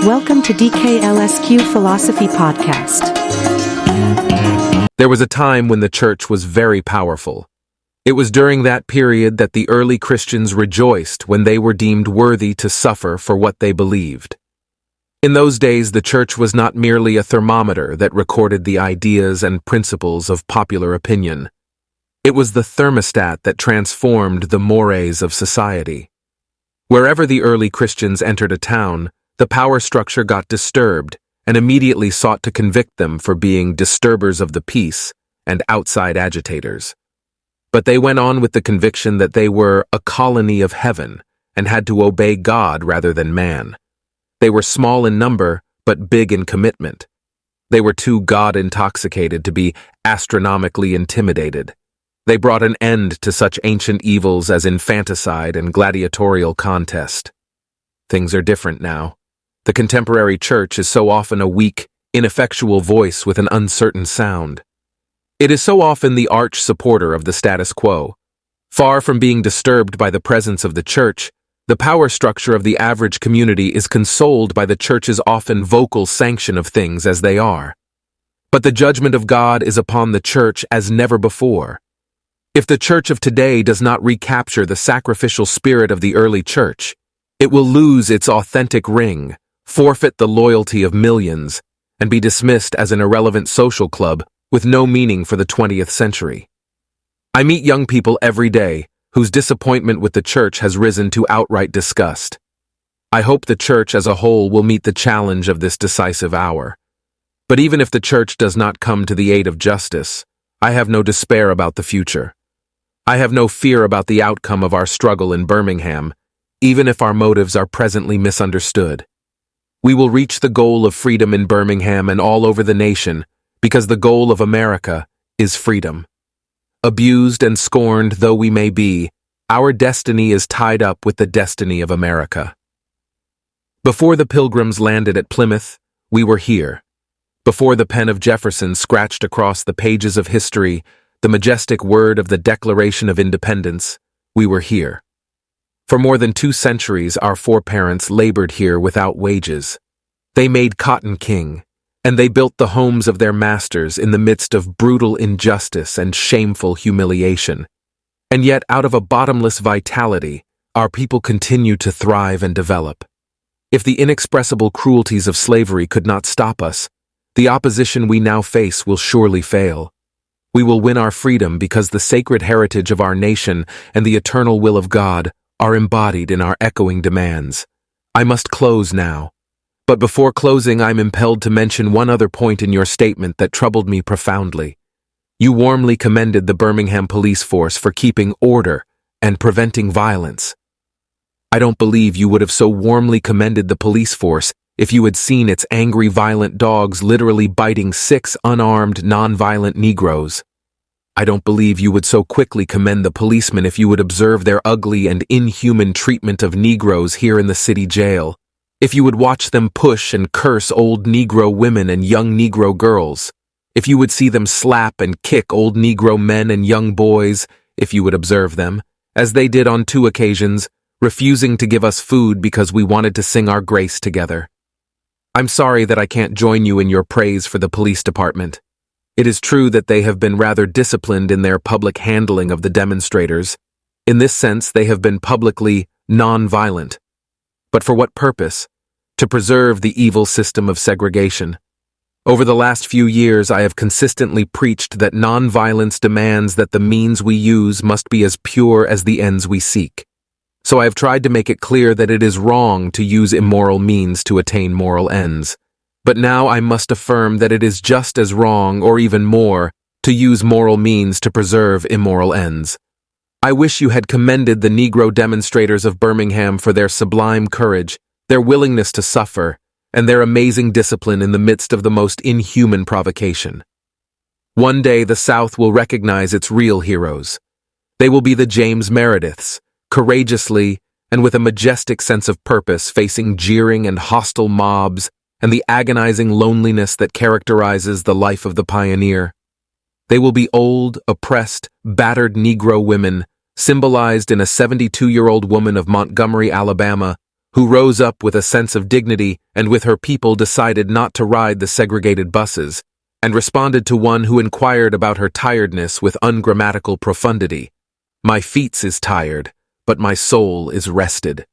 Welcome to DKLSQ Philosophy Podcast. There was a time when the church was very powerful. It was during that period that the early Christians rejoiced when they were deemed worthy to suffer for what they believed. In those days, the church was not merely a thermometer that recorded the ideas and principles of popular opinion. It was the thermostat that transformed the mores of society. Wherever the early Christians entered a town, the power structure got disturbed and immediately sought to convict them for being disturbers of the peace and outside agitators. But they went on with the conviction that they were a colony of heaven and had to obey God rather than man. They were small in number, but big in commitment. They were too God-intoxicated to be astronomically intimidated. They brought an end to such ancient evils as infanticide and gladiatorial contest. Things are different now. The contemporary church is so often a weak, ineffectual voice with an uncertain sound. It is so often the arch supporter of the status quo. Far from being disturbed by the presence of the church, the power structure of the average community is consoled by the church's often vocal sanction of things as they are. But the judgment of God is upon the church as never before. If the church of today does not recapture the sacrificial spirit of the early church, it will lose its authentic ring, forfeit the loyalty of millions, and be dismissed as an irrelevant social club with no meaning for the 20th century. I meet young people every day whose disappointment with the church has risen to outright disgust. I hope the church as a whole will meet the challenge of this decisive hour. But even if the church does not come to the aid of justice, I have no despair about the future. I have no fear about the outcome of our struggle in Birmingham, even if our motives are presently misunderstood. We will reach the goal of freedom in Birmingham and all over the nation, because the goal of America is freedom. Abused and scorned though we may be, our destiny is tied up with the destiny of America. Before the Pilgrims landed at Plymouth, we were here. Before the pen of Jefferson scratched across the pages of history the majestic word of the Declaration of Independence, we were here. For more than 2 centuries, our foreparents labored here without wages. They made cotton king, and they built the homes of their masters in the midst of brutal injustice and shameful humiliation. And yet, out of a bottomless vitality, our people continue to thrive and develop. If the inexpressible cruelties of slavery could not stop us, the opposition we now face will surely fail. We will win our freedom because the sacred heritage of our nation and the eternal will of God are embodied in our echoing demands. I must close now. But before closing, I'm impelled to mention one other point in your statement that troubled me profoundly. You warmly commended the Birmingham police force for keeping order and preventing violence. I don't believe you would have so warmly commended the police force if you had seen its angry, violent dogs literally biting 6 unarmed, non-violent Negroes. I don't believe you would so quickly commend the policemen if you would observe their ugly and inhuman treatment of Negroes here in the city jail. If you would watch them push and curse old Negro women and young Negro girls. If you would see them slap and kick old Negro men and young boys, if you would observe them, as they did on 2 occasions, refusing to give us food because we wanted to sing our grace together. I'm sorry that I can't join you in your praise for the police department. It is true that they have been rather disciplined in their public handling of the demonstrators. In this sense, they have been publicly non-violent. But for what purpose? To preserve the evil system of segregation. Over the last few years, I have consistently preached that non-violence demands that the means we use must be as pure as the ends we seek. So I have tried to make it clear that it is wrong to use immoral means to attain moral ends. But now I must affirm that it is just as wrong, or even more, to use moral means to preserve immoral ends. I wish you had commended the Negro demonstrators of Birmingham for their sublime courage, their willingness to suffer, and their amazing discipline in the midst of the most inhuman provocation. One day the South will recognize its real heroes. They will be the James Merediths, courageously and with a majestic sense of purpose facing jeering and hostile mobs and the agonizing loneliness that characterizes the life of the pioneer. They will be old, oppressed, battered Negro women, symbolized in a 72-year-old woman of Montgomery, Alabama, who rose up with a sense of dignity and with her people decided not to ride the segregated buses, and responded to one who inquired about her tiredness with ungrammatical profundity. My feets is tired, but my soul is rested.